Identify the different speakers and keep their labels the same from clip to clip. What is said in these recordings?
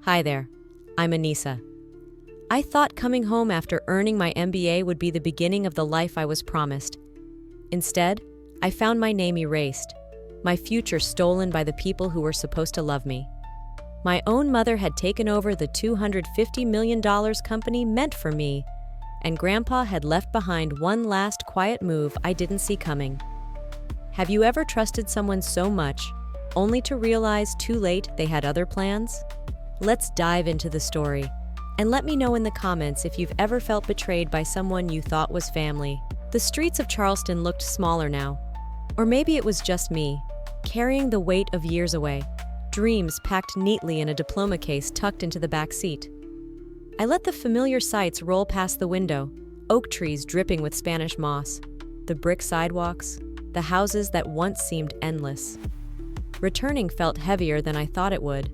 Speaker 1: Hi there, I'm Anissa. I thought coming home after earning my MBA would be the beginning of the life I was promised. Instead, I found my name erased, my future stolen by the people who were supposed to love me. My own mother had taken over the $250 million company meant for me, and Grandpa had left behind one last quiet move I didn't see coming. Have you ever trusted someone so much, only to realize too late they had other plans? Let's dive into the story, and let me know in the comments if you've ever felt betrayed by someone you thought was family. The streets of Charleston looked smaller now. Or maybe it was just me, carrying the weight of years away, dreams packed neatly in a diploma case tucked into the back seat. I let the familiar sights roll past the window, oak trees dripping with Spanish moss, the brick sidewalks, the houses that once seemed endless. Returning felt heavier than I thought it would.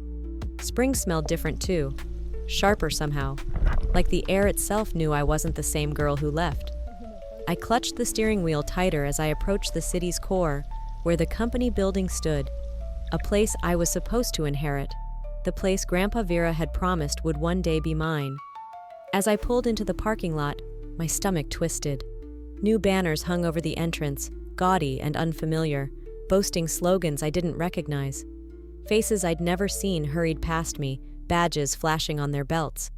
Speaker 1: Spring smelled different too, sharper somehow, like the air itself knew I wasn't the same girl who left. I clutched the steering wheel tighter as I approached the city's core, where the company building stood, a place I was supposed to inherit, the place Grandpa Vera had promised would one day be mine. As I pulled into the parking lot, my stomach twisted. New banners hung over the entrance, gaudy and unfamiliar, boasting slogans I didn't recognize. Faces I'd never seen hurried past me, badges flashing on their belts.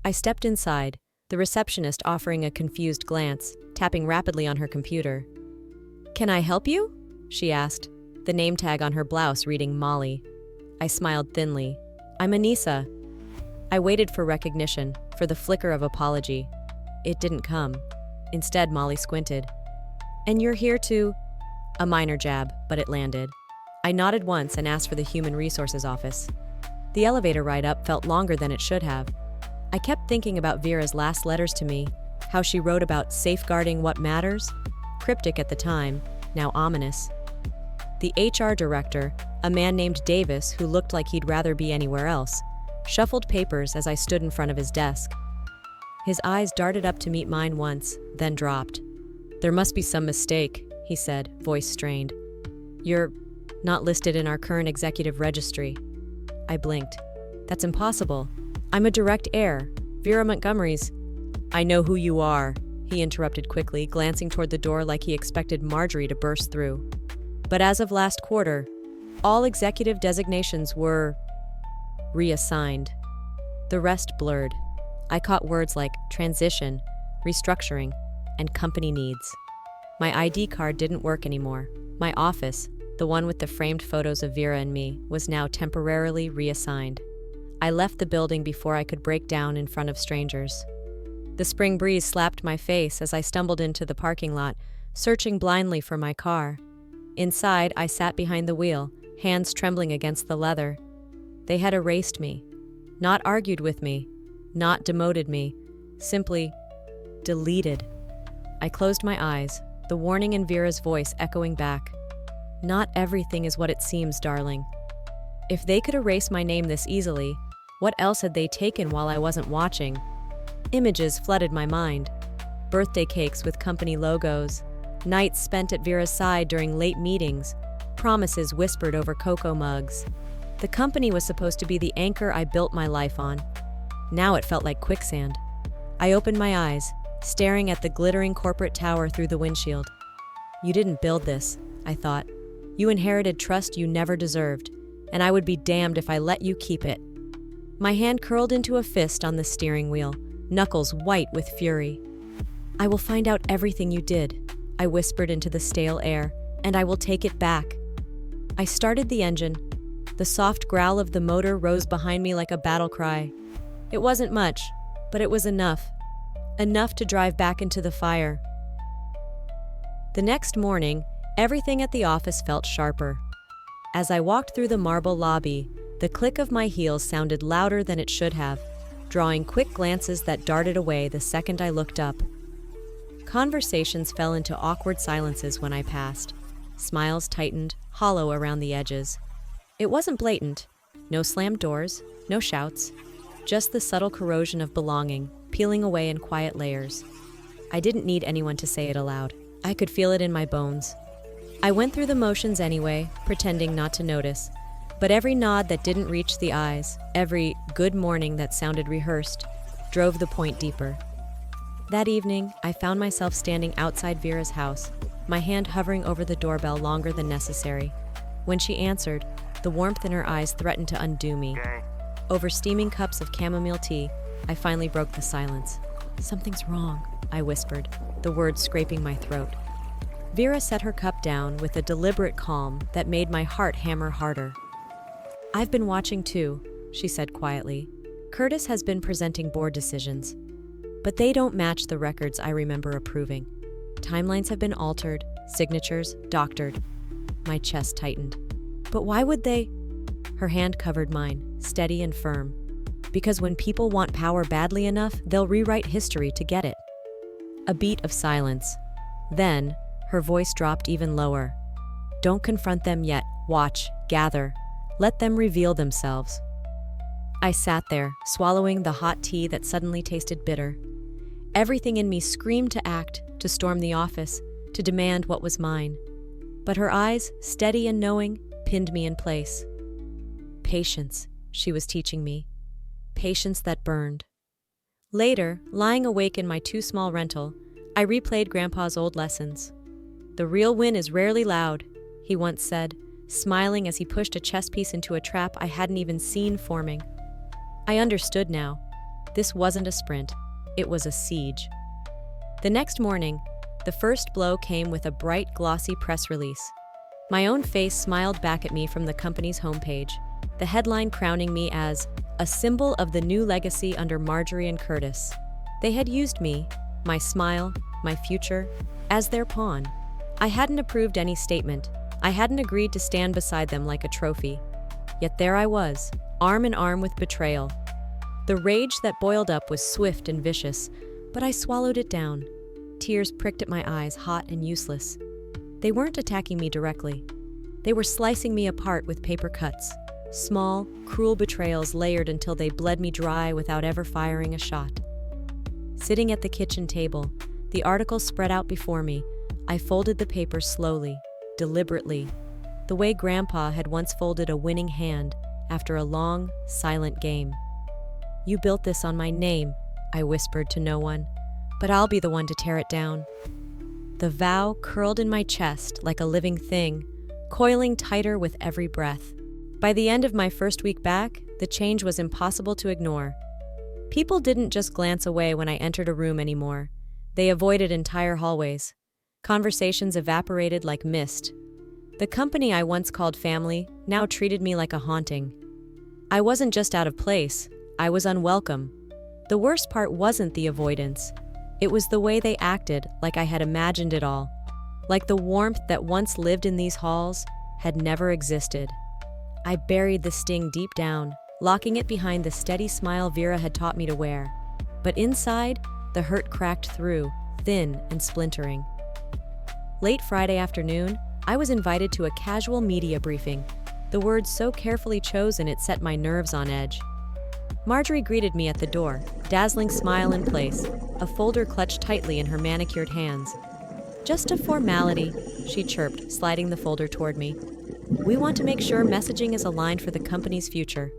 Speaker 1: I stepped inside, the receptionist offering a confused glance, tapping rapidly on her computer. "Can I help you?" she asked, the name tag on her blouse reading Molly. I smiled thinly. "I'm Anissa." I waited for recognition, for the flicker of apology. It didn't come. Instead, Molly squinted. "And you're here to—" A minor jab, but it landed. I nodded once and asked for the Human Resources office. The elevator ride up felt longer than it should have. I kept thinking about Vera's last letters to me, how she wrote about safeguarding what matters, cryptic at the time, now ominous. The HR director, a man named Davis who looked like he'd rather be anywhere else, shuffled papers as I stood in front of his desk. His eyes darted up to meet mine once, then dropped. "There must be some mistake," he said, voice strained. "You're not listed in our current executive registry." I blinked. "That's impossible. I'm a direct heir. Vera Montgomery's—" "I know who you are," he interrupted quickly, glancing toward the door like he expected Marjorie to burst through. "But as of last quarter, all executive designations were reassigned." The rest blurred. I caught words like transition, restructuring, and company needs. My ID card didn't work anymore. My office, the one with the framed photos of Vera and me, was now temporarily reassigned. I left the building before I could break down in front of strangers. The spring breeze slapped my face as I stumbled into the parking lot, searching blindly for my car. Inside, I sat behind the wheel, hands trembling against the leather. They had erased me, not argued with me, not demoted me, simply deleted. I closed my eyes, the warning in Vera's voice echoing back. "Not everything is what it seems, darling." If they could erase my name this easily, what else had they taken while I wasn't watching? Images flooded my mind. Birthday cakes with company logos, nights spent at Vera's side during late meetings, promises whispered over cocoa mugs. The company was supposed to be the anchor I built my life on. Now it felt like quicksand. I opened my eyes, staring at the glittering corporate tower through the windshield. "You didn't build this," I thought. "You inherited trust you never deserved, and I would be damned if I let you keep it." My hand curled into a fist on the steering wheel, knuckles white with fury. "I will find out everything you did," I whispered into the stale air, "and I will take it back." I started the engine. The soft growl of the motor rose behind me like a battle cry. It wasn't much, but it was enough. Enough to drive back into the fire. The next morning, everything at the office felt sharper. As I walked through the marble lobby, the click of my heels sounded louder than it should have, drawing quick glances that darted away the second I looked up. Conversations fell into awkward silences when I passed. Smiles tightened, hollow around the edges. It wasn't blatant. No slammed doors, no shouts. Just the subtle corrosion of belonging, peeling away in quiet layers. I didn't need anyone to say it aloud. I could feel it in my bones. I went through the motions anyway, pretending not to notice. But every nod that didn't reach the eyes, every good morning that sounded rehearsed, drove the point deeper. That evening, I found myself standing outside Vera's house, my hand hovering over the doorbell longer than necessary. When she answered, the warmth in her eyes threatened to undo me. Over steaming cups of chamomile tea, I finally broke the silence. "Something's wrong," I whispered, the words scraping my throat. Vera set her cup down with a deliberate calm that made my heart hammer harder. "I've been watching too," she said quietly. "Curtis has been presenting board decisions, but they don't match the records I remember approving. Timelines have been altered, signatures doctored." My chest tightened. "But why would they?" Her hand covered mine, steady and firm. "Because when people want power badly enough, they'll rewrite history to get it." A beat of silence. Then, her voice dropped even lower. "Don't confront them yet. Watch, gather. Let them reveal themselves." I sat there, swallowing the hot tea that suddenly tasted bitter. Everything in me screamed to act, to storm the office, to demand what was mine. But her eyes, steady and knowing, pinned me in place. Patience, she was teaching me. Patience that burned. Later, lying awake in my too-small rental, I replayed Grandpa's old lessons. "The real win is rarely loud," he once said, smiling as he pushed a chess piece into a trap I hadn't even seen forming. I understood now. This wasn't a sprint. It was a siege. The next morning, the first blow came with a bright, glossy press release. My own face smiled back at me from the company's homepage, the headline crowning me as a symbol of the new legacy under Marjorie and Curtis. They had used me, my smile, my future, as their pawn. I hadn't approved any statement. I hadn't agreed to stand beside them like a trophy. Yet there I was, arm in arm with betrayal. The rage that boiled up was swift and vicious, but I swallowed it down. Tears pricked at my eyes, hot and useless. They weren't attacking me directly. They were slicing me apart with paper cuts. Small, cruel betrayals layered until they bled me dry without ever firing a shot. Sitting at the kitchen table, the article spread out before me, I folded the paper slowly, deliberately, the way Grandpa had once folded a winning hand after a long, silent game. "You built this on my name," I whispered to no one, "but I'll be the one to tear it down." The vow curled in my chest like a living thing, coiling tighter with every breath. By the end of my first week back, the change was impossible to ignore. People didn't just glance away when I entered a room anymore. They avoided entire hallways. Conversations evaporated like mist. The company I once called family now treated me like a haunting. I wasn't just out of place, I was unwelcome. The worst part wasn't the avoidance. It was the way they acted, like I had imagined it all. Like the warmth that once lived in these halls had never existed. I buried the sting deep down, locking it behind the steady smile Vera had taught me to wear. But inside, the hurt cracked through, thin and splintering. Late Friday afternoon, I was invited to a casual media briefing, the words so carefully chosen it set my nerves on edge. Marjorie greeted me at the door, dazzling smile in place, a folder clutched tightly in her manicured hands. "Just a formality," she chirped, sliding the folder toward me. "We want to make sure messaging is aligned for the company's future."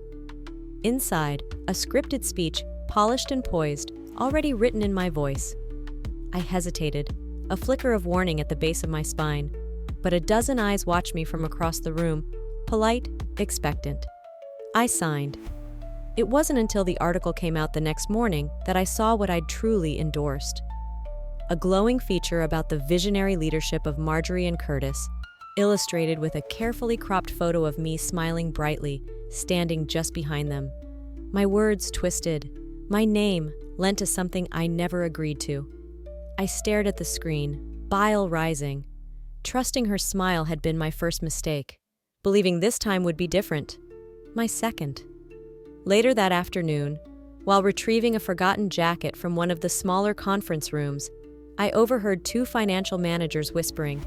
Speaker 1: Inside, a scripted speech, polished and poised, already written in my voice. I hesitated, a flicker of warning at the base of my spine, but a dozen eyes watched me from across the room, polite, expectant. I signed. It wasn't until the article came out the next morning that I saw what I'd truly endorsed. A glowing feature about the visionary leadership of Marjorie and Curtis, illustrated with a carefully cropped photo of me smiling brightly, standing just behind them. My words twisted. My name lent to something I never agreed to. I stared at the screen, bile rising. Trusting her smile had been my first mistake. Believing this time would be different. My second. Later that afternoon, while retrieving a forgotten jacket from one of the smaller conference rooms, I overheard two financial managers whispering.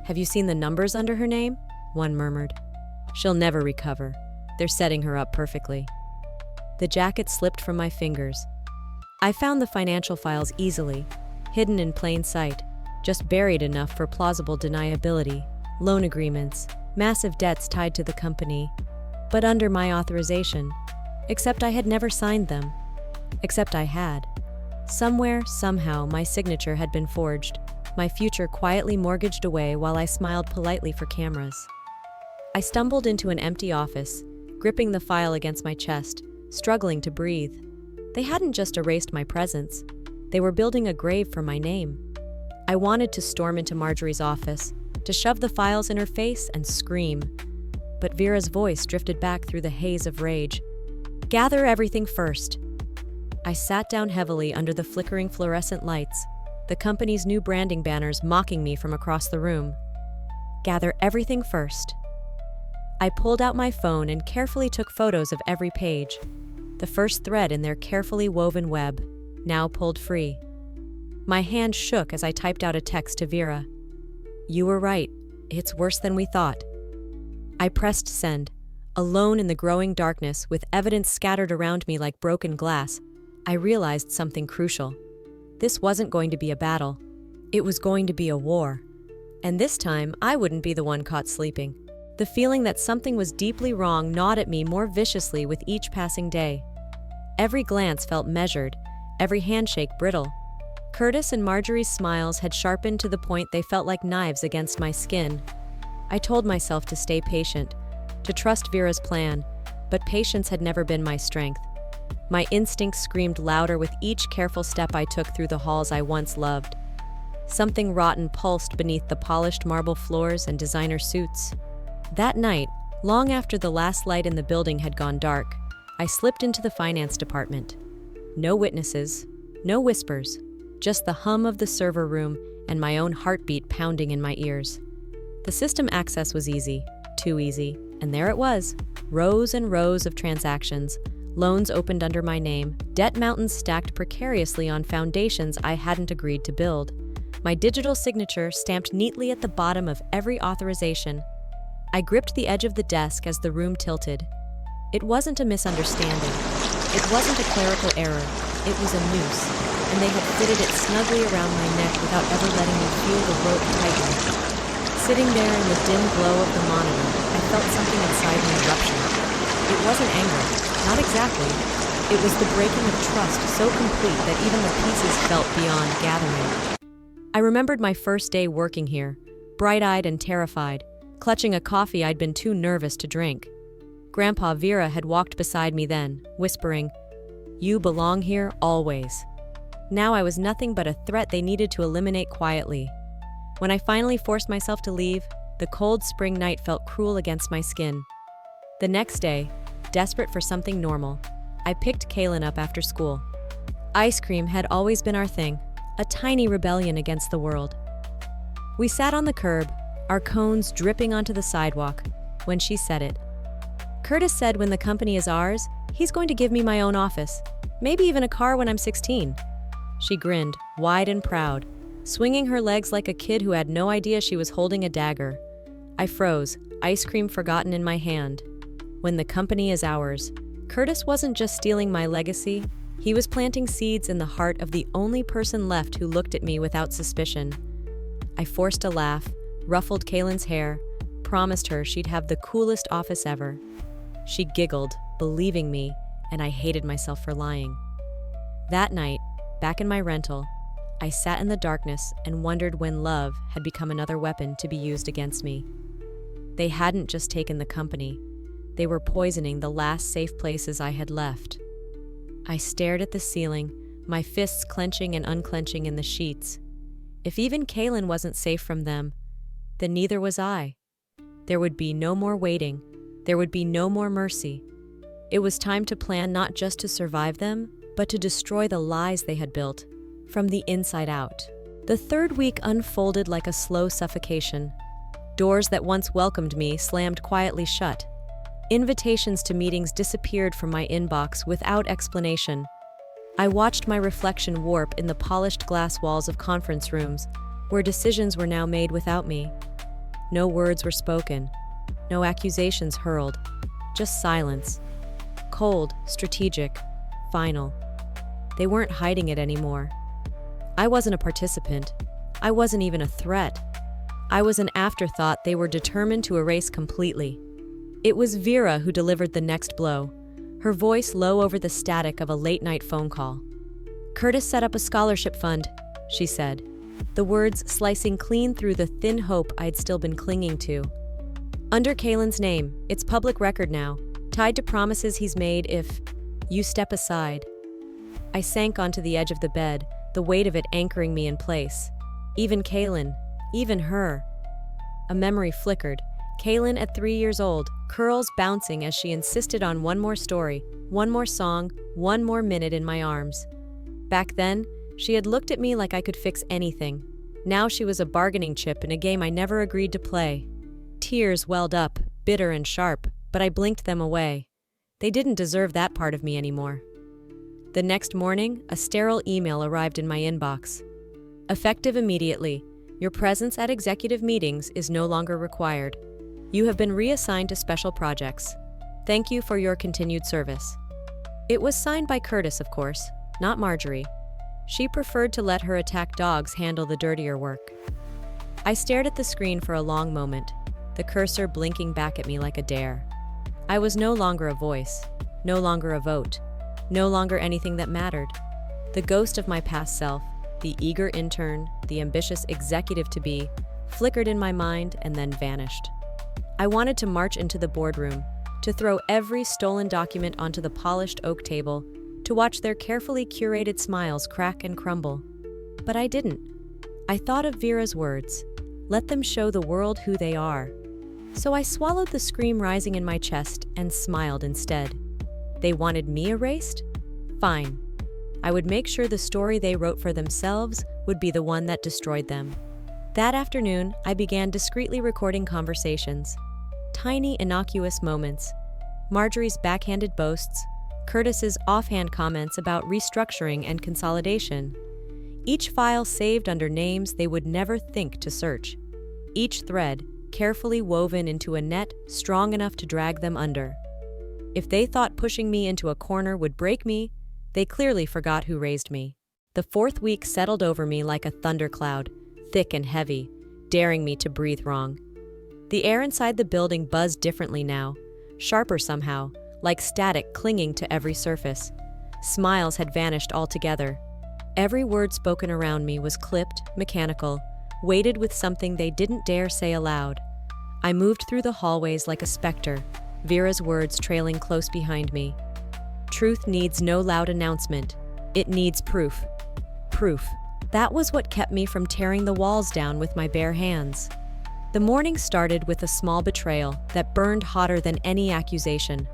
Speaker 1: "Have you seen the numbers under her name?" one murmured. "She'll never recover. They're setting her up perfectly." The jacket slipped from my fingers. I found the financial files easily, hidden in plain sight, just buried enough for plausible deniability, loan agreements, massive debts tied to the company, but under my authorization. Except I had never signed them. Except I had. Somewhere, somehow, my signature had been forged, my future quietly mortgaged away while I smiled politely for cameras. I stumbled into an empty office, gripping the file against my chest, struggling to breathe. They hadn't just erased my presence. They were building a grave for my name. I wanted to storm into Marjorie's office, to shove the files in her face and scream. But Vera's voice drifted back through the haze of rage. "Gather everything first." I sat down heavily under the flickering fluorescent lights, the company's new branding banners mocking me from across the room. Gather everything first. I pulled out my phone and carefully took photos of every page, the first thread in their carefully woven web, now pulled free. My hand shook as I typed out a text to Vera. "You were right. It's worse than we thought." I pressed send. Alone in the growing darkness, with evidence scattered around me like broken glass, I realized something crucial. This wasn't going to be a battle. It was going to be a war. And this time, I wouldn't be the one caught sleeping. The feeling that something was deeply wrong gnawed at me more viciously with each passing day. Every glance felt measured, every handshake brittle. Curtis and Marjorie's smiles had sharpened to the point they felt like knives against my skin. I told myself to stay patient, to trust Vera's plan, but patience had never been my strength. My instincts screamed louder with each careful step I took through the halls I once loved. Something rotten pulsed beneath the polished marble floors and designer suits. That night, long after the last light in the building had gone dark, I slipped into the finance department. No witnesses, no whispers, just the hum of the server room and my own heartbeat pounding in my ears. The system access was easy, too easy, and there it was, rows and rows of transactions, loans opened under my name, debt mountains stacked precariously on foundations I hadn't agreed to build. My digital signature stamped neatly at the bottom of every authorization. I gripped the edge of the desk as the room tilted. It wasn't a misunderstanding. It wasn't a clerical error. It was a noose, and they had fitted it snugly around my neck without ever letting me feel the rope tighten. Sitting there in the dim glow of the monitor, I felt something inside me rupture. It wasn't anger, not exactly. It was the breaking of trust so complete that even the pieces felt beyond gathering. I remembered my first day working here, bright-eyed and terrified, clutching a coffee I'd been too nervous to drink. Grandpa Vera had walked beside me then, whispering, "You belong here always." Now I was nothing but a threat they needed to eliminate quietly. When I finally forced myself to leave, the cold spring night felt cruel against my skin. The next day, desperate for something normal, I picked Kaylin up after school. Ice cream had always been our thing, a tiny rebellion against the world. We sat on the curb, our cones dripping onto the sidewalk, when she said it. "Curtis said when the company is ours, he's going to give me my own office, maybe even a car when I'm 16. She grinned, wide and proud, swinging her legs like a kid who had no idea she was holding a dagger. I froze, ice cream forgotten in my hand. When the company is ours, Curtis wasn't just stealing my legacy, he was planting seeds in the heart of the only person left who looked at me without suspicion. I forced a laugh, ruffled Kaylin's hair, promised her she'd have the coolest office ever. She giggled, believing me, and I hated myself for lying. That night, back in my rental, I sat in the darkness and wondered when love had become another weapon to be used against me. They hadn't just taken the company. They were poisoning the last safe places I had left. I stared at the ceiling, my fists clenching and unclenching in the sheets. If even Kaylin wasn't safe from them, then neither was I. There would be no more waiting. There would be no more mercy. It was time to plan not just to survive them, but to destroy the lies they had built, from the inside out. The third week unfolded like a slow suffocation. Doors that once welcomed me slammed quietly shut. Invitations to meetings disappeared from my inbox without explanation. I watched my reflection warp in the polished glass walls of conference rooms, where decisions were now made without me. No words were spoken, no accusations hurled, just silence. Cold, strategic, final. They weren't hiding it anymore. I wasn't a participant. I wasn't even a threat. I was an afterthought they were determined to erase completely. It was Vera who delivered the next blow, her voice low over the static of a late-night phone call. "Curtis set up a scholarship fund," she said, the words slicing clean through the thin hope I'd still been clinging to. "Under Kalen's name, it's public record now, tied to promises he's made if you step aside." I sank onto the edge of the bed, the weight of it anchoring me in place. Even Kalen, even her. A memory flickered. Kalen at 3 years old, curls bouncing as she insisted on one more story, one more song, one more minute in my arms. Back then, she had looked at me like I could fix anything. Now she was a bargaining chip in a game I never agreed to play. Tears welled up, bitter and sharp, but I blinked them away. They didn't deserve that part of me anymore. The next morning, a sterile email arrived in my inbox. "Effective immediately. Your presence at executive meetings is no longer required. You have been reassigned to special projects. Thank you for your continued service." It was signed by Curtis, of course, not Marjorie. She preferred to let her attack dogs handle the dirtier work. I stared at the screen for a long moment, the cursor blinking back at me like a dare. I was no longer a voice, no longer a vote, no longer anything that mattered. The ghost of my past self, the eager intern, the ambitious executive-to-be, flickered in my mind and then vanished. I wanted to march into the boardroom, to throw every stolen document onto the polished oak table, to watch their carefully curated smiles crack and crumble. But I didn't. I thought of Vera's words, "Let them show the world who they are." So I swallowed the scream rising in my chest and smiled instead. They wanted me erased? Fine. I would make sure the story they wrote for themselves would be the one that destroyed them. That afternoon, I began discreetly recording conversations. Tiny, innocuous moments. Marjorie's backhanded boasts, Curtis's offhand comments about restructuring and consolidation. Each file saved under names they would never think to search. Each thread carefully woven into a net strong enough to drag them under. If they thought pushing me into a corner would break me, they clearly forgot who raised me. The fourth week settled over me like a thundercloud, thick and heavy, daring me to breathe wrong. The air inside the building buzzed differently now, sharper somehow, like static clinging to every surface. Smiles had vanished altogether. Every word spoken around me was clipped, mechanical, weighted with something they didn't dare say aloud. I moved through the hallways like a specter, Vera's words trailing close behind me. Truth needs no loud announcement. It needs proof. Proof. That was what kept me from tearing the walls down with my bare hands. The morning started with a small betrayal that burned hotter than any accusation.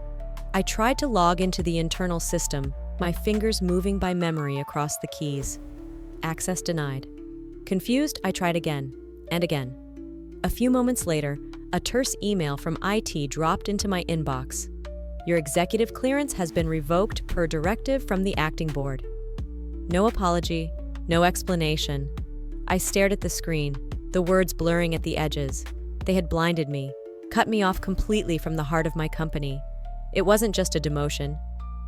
Speaker 1: I tried to log into the internal system, my fingers moving by memory across the keys. Access denied. Confused, I tried again, and again. A few moments later, a terse email from IT dropped into my inbox. Your executive clearance has been revoked per directive from the acting board. No apology, no explanation. I stared at the screen, the words blurring at the edges. They had blinded me, cut me off completely from the heart of my company. It wasn't just a demotion.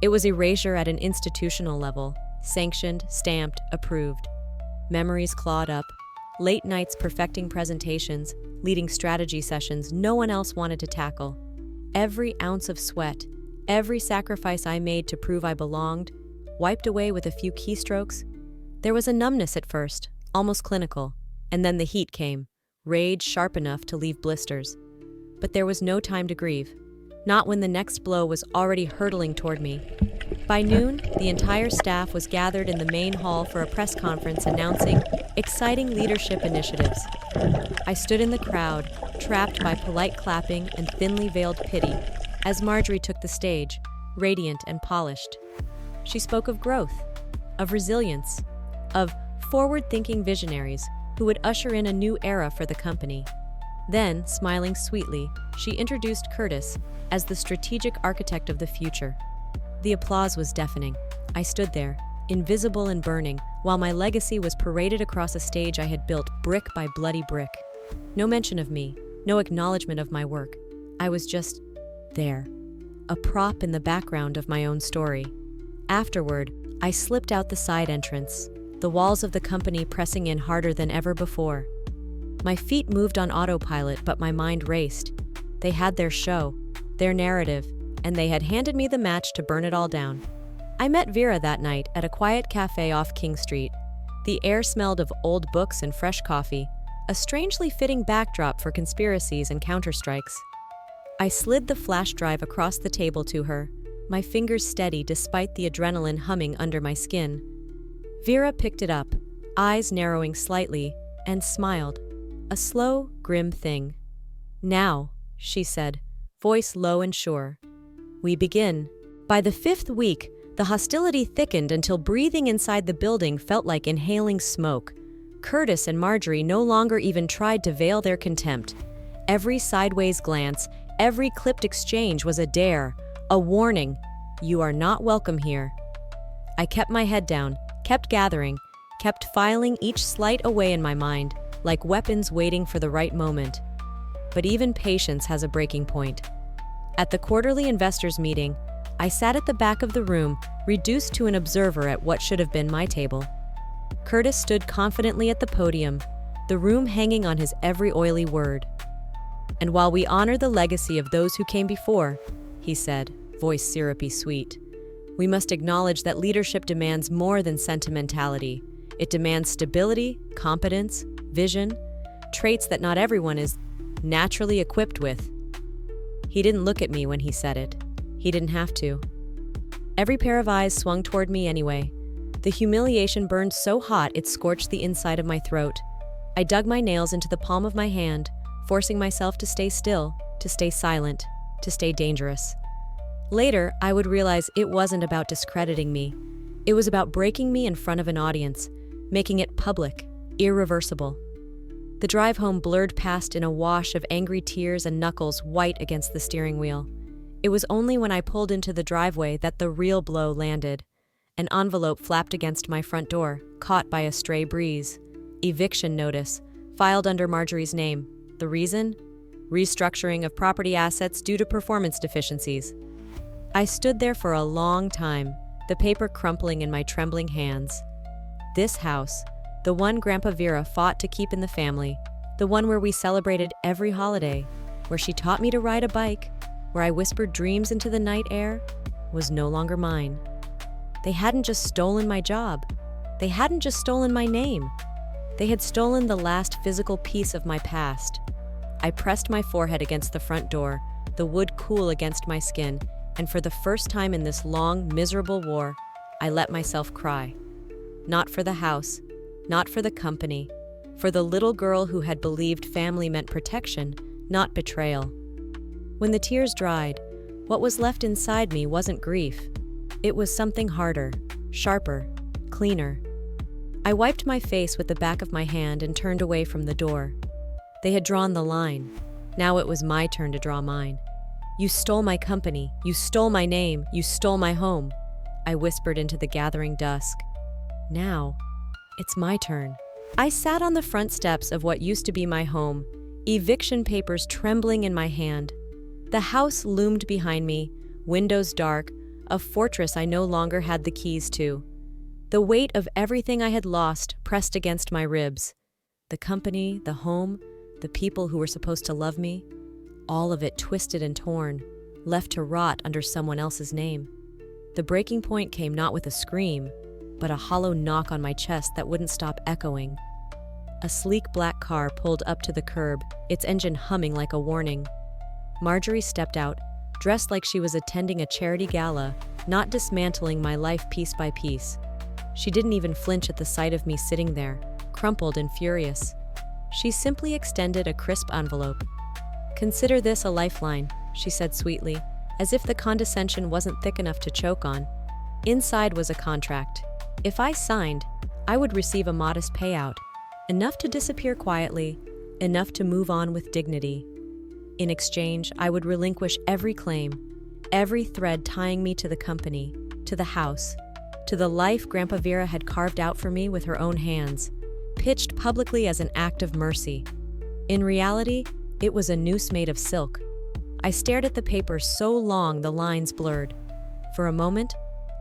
Speaker 1: It was erasure at an institutional level, sanctioned, stamped, approved. Memories clawed up, late nights perfecting presentations, leading strategy sessions no one else wanted to tackle. Every ounce of sweat, every sacrifice I made to prove I belonged, wiped away with a few keystrokes. There was a numbness at first, almost clinical, and then the heat came, rage sharp enough to leave blisters. But there was no time to grieve, not when the next blow was already hurtling toward me. By noon, the entire staff was gathered in the main hall for a press conference announcing exciting leadership initiatives. I stood in the crowd, trapped by polite clapping and thinly veiled pity, as Marjorie took the stage, radiant and polished. She spoke of growth, of resilience, of forward-thinking visionaries who would usher in a new era for the company. Then, smiling sweetly, she introduced Curtis as the strategic architect of the future. The applause was deafening. I stood there, invisible and burning, while my legacy was paraded across a stage I had built brick by bloody brick. No mention of me, no acknowledgement of my work. I was just there, a prop in the background of my own story. Afterward, I slipped out the side entrance, the walls of the company pressing in harder than ever before. My feet moved on autopilot, but my mind raced. They had their show. their narrative, and they had handed me the match to burn it all down. I met Vera that night at a quiet cafe off King Street. The air smelled of old books and fresh coffee, a strangely fitting backdrop for conspiracies and counterstrikes. I slid the flash drive across the table to her, my fingers steady despite the adrenaline humming under my skin. Vera picked it up, eyes narrowing slightly, and smiled. A slow, grim thing. "Now," she said, voice low and sure. "We begin." By the 5th week, the hostility thickened until breathing inside the building felt like inhaling smoke. Curtis and Marjorie no longer even tried to veil their contempt. Every sideways glance, every clipped exchange was a dare, a warning. You are not welcome here. I kept my head down, kept gathering, kept filing each slight away in my mind, like weapons waiting for the right moment. But even patience has a breaking point. At the quarterly investors meeting, I sat at the back of the room, reduced to an observer at what should have been my table. Curtis stood confidently at the podium, the room hanging on his every oily word. "And while we honor the legacy of those who came before," he said, voice syrupy sweet, "we must acknowledge that leadership demands more than sentimentality. It demands stability, competence, vision, traits that not everyone is naturally equipped with." He didn't look at me when he said it. He didn't have to. Every pair of eyes swung toward me anyway. The humiliation burned so hot it scorched the inside of my throat. I dug my nails into the palm of my hand, forcing myself to stay still, to stay silent, to stay dangerous. Later, I would realize it wasn't about discrediting me. It was about breaking me in front of an audience, making it public, irreversible. The drive home blurred past in a wash of angry tears and knuckles white against the steering wheel. It was only when I pulled into the driveway that the real blow landed. An envelope flapped against my front door, caught by a stray breeze. Eviction notice, filed under Marjorie's name. The reason? Restructuring of property assets due to performance deficiencies. I stood there for a long time, the paper crumpling in my trembling hands. This house, the one Grandpa Vera fought to keep in the family, the one where we celebrated every holiday, where she taught me to ride a bike, where I whispered dreams into the night air, was no longer mine. They hadn't just stolen my job. They hadn't just stolen my name. They had stolen the last physical piece of my past. I pressed my forehead against the front door, the wood cool against my skin, and for the first time in this long, miserable war, I let myself cry. Not for the house, not for the company, for the little girl who had believed family meant protection, not betrayal. When the tears dried, what was left inside me wasn't grief. It was something harder, sharper, cleaner. I wiped my face with the back of my hand and turned away from the door. They had drawn the line. Now it was my turn to draw mine. "You stole my company. You stole my name. You stole my home," I whispered into the gathering dusk. Now, it's my turn. I sat on the front steps of what used to be my home, eviction papers trembling in my hand. The house loomed behind me, windows dark, a fortress I no longer had the keys to. The weight of everything I had lost pressed against my ribs. The company, the home, the people who were supposed to love me, all of it twisted and torn, left to rot under someone else's name. The breaking point came not with a scream, but a hollow knock on my chest that wouldn't stop echoing. A sleek black car pulled up to the curb, its engine humming like a warning. Marjorie stepped out, dressed like she was attending a charity gala, not dismantling my life piece by piece. She didn't even flinch at the sight of me sitting there, crumpled and furious. She simply extended a crisp envelope. "Consider this a lifeline," she said sweetly, as if the condescension wasn't thick enough to choke on. Inside was a contract. If I signed, I would receive a modest payout, enough to disappear quietly, enough to move on with dignity. In exchange, I would relinquish every claim, every thread tying me to the company, to the house, to the life Grandpa Vera had carved out for me with her own hands, pitched publicly as an act of mercy. In reality, it was a noose made of silk. I stared at the paper so long the lines blurred. For a moment,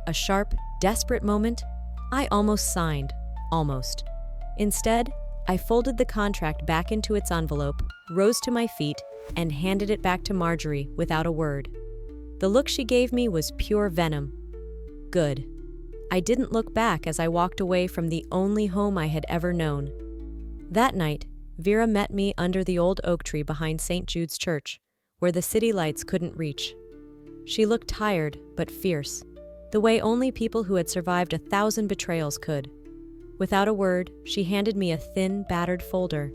Speaker 1: a sharp, desperate moment, I almost signed, almost. Instead, I folded the contract back into its envelope, rose to my feet, and handed it back to Marjorie without a word. The look she gave me was pure venom. Good. I didn't look back as I walked away from the only home I had ever known. That night, Vera met me under the old oak tree behind St. Jude's Church, where the city lights couldn't reach. She looked tired but fierce, the way only people who had survived 1,000 betrayals could. Without a word, she handed me a thin, battered folder.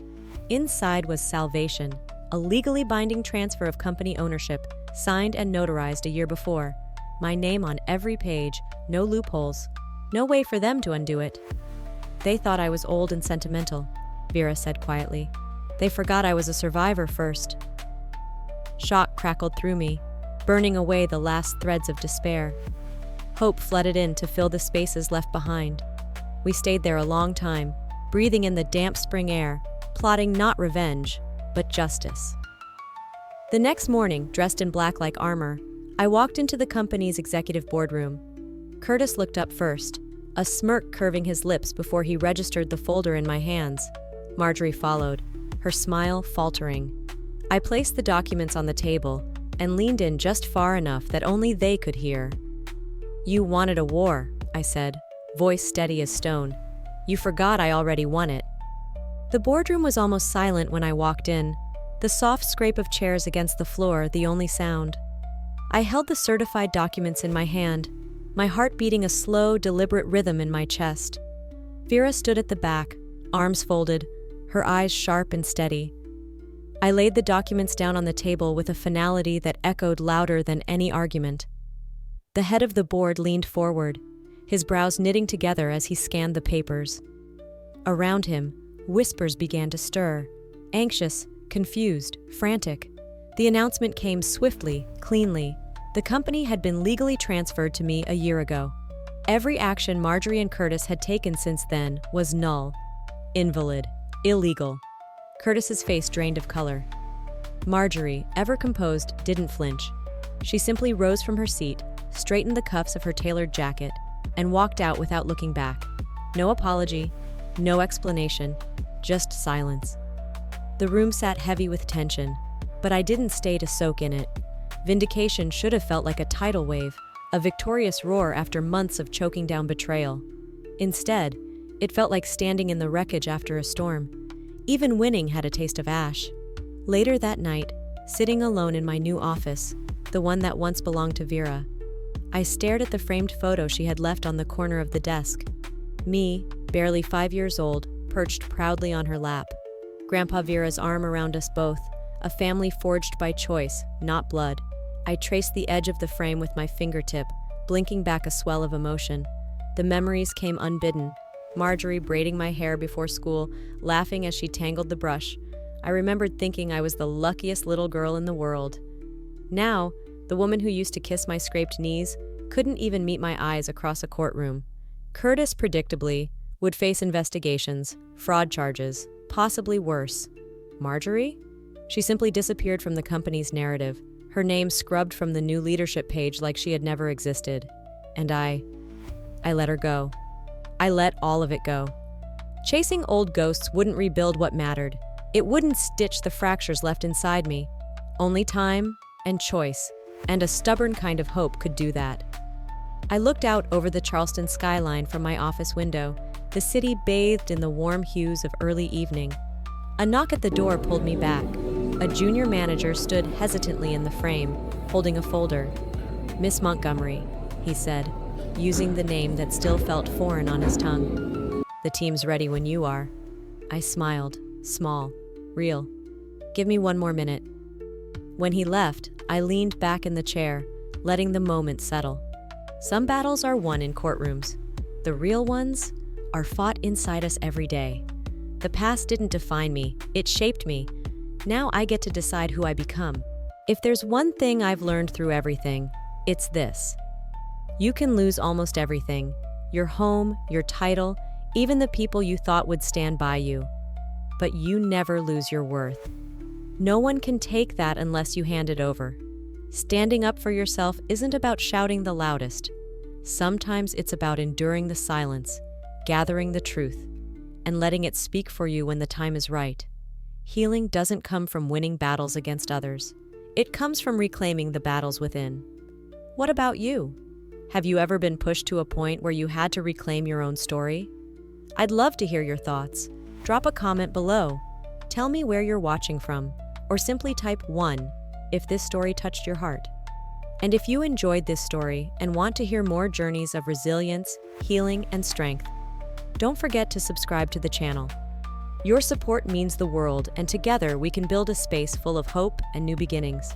Speaker 1: Inside was salvation, a legally binding transfer of company ownership, signed and notarized a year before. My name on every page, no loopholes, no way for them to undo it. They thought I was old and sentimental, Vera said quietly. They forgot I was a survivor first. Shock crackled through me, burning away the last threads of despair. Hope flooded in to fill the spaces left behind. We stayed there a long time, breathing in the damp spring air, plotting not revenge, but justice. The next morning, dressed in black like armor, I walked into the company's executive boardroom. Curtis looked up first, a smirk curving his lips before he registered the folder in my hands. Marjorie followed, her smile faltering. I placed the documents on the table and leaned in just far enough that only they could hear. "You wanted a war," I said, voice steady as stone. "You forgot I already won it." The boardroom was almost silent when I walked in, the soft scrape of chairs against the floor the only sound. I held the certified documents in my hand, my heart beating a slow, deliberate rhythm in my chest. Vera stood at the back, arms folded, her eyes sharp and steady. I laid the documents down on the table with a finality that echoed louder than any argument. The head of the board leaned forward, his brows knitting together as he scanned the papers. Around him, whispers began to stir, anxious, confused, frantic. The announcement came swiftly, cleanly. The company had been legally transferred to me a year ago. Every action Marjorie and Curtis had taken since then was null, invalid, illegal. Curtis's face drained of color. Marjorie, ever composed, didn't flinch. She simply rose from her seat, straightened the cuffs of her tailored jacket, and walked out without looking back. No apology, no explanation, just silence. The room sat heavy with tension, but I didn't stay to soak in it. Vindication should have felt like a tidal wave, a victorious roar after months of choking down betrayal. Instead, it felt like standing in the wreckage after a storm. Even winning had a taste of ash. Later that night, sitting alone in my new office, the one that once belonged to Vera, I stared at the framed photo she had left on the corner of the desk. Me, barely 5 years old, perched proudly on her lap. Grandpa Vera's arm around us both, a family forged by choice, not blood. I traced the edge of the frame with my fingertip, blinking back a swell of emotion. The memories came unbidden. Marjorie braiding my hair before school, laughing as she tangled the brush. I remembered thinking I was the luckiest little girl in the world. Now, the woman who used to kiss my scraped knees couldn't even meet my eyes across a courtroom. Curtis, predictably, would face investigations, fraud charges, possibly worse. Marjorie? She simply disappeared from the company's narrative, her name scrubbed from the new leadership page like she had never existed. And I let her go. I let all of it go. Chasing old ghosts wouldn't rebuild what mattered. It wouldn't stitch the fractures left inside me. Only time and choice, and a stubborn kind of hope could do that. I looked out over the Charleston skyline from my office window, the city bathed in the warm hues of early evening. A knock at the door pulled me back. A junior manager stood hesitantly in the frame, holding a folder. "Miss Montgomery," he said, using the name that still felt foreign on his tongue. "The team's ready when you are." I smiled, small, real. "Give me one more minute." When he left, I leaned back in the chair, letting the moment settle. Some battles are won in courtrooms. The real ones are fought inside us every day. The past didn't define me, it shaped me. Now I get to decide who I become. If there's one thing I've learned through everything, it's this. You can lose almost everything: your home, your title, even the people you thought would stand by you. But you never lose your worth. No one can take that unless you hand it over. Standing up for yourself isn't about shouting the loudest. Sometimes it's about enduring the silence, gathering the truth, and letting it speak for you when the time is right. healing doesn't come from winning battles against others. It comes from reclaiming the battles within. What about you? Have you ever been pushed to a point where you had to reclaim your own story? I'd love to hear your thoughts. Drop a comment below. Tell me where you're watching from, or simply type 1 if this story touched your heart. And if you enjoyed this story and want to hear more journeys of resilience, healing, and strength, don't forget to subscribe to the channel. Your support means the world, and together we can build a space full of hope and new beginnings.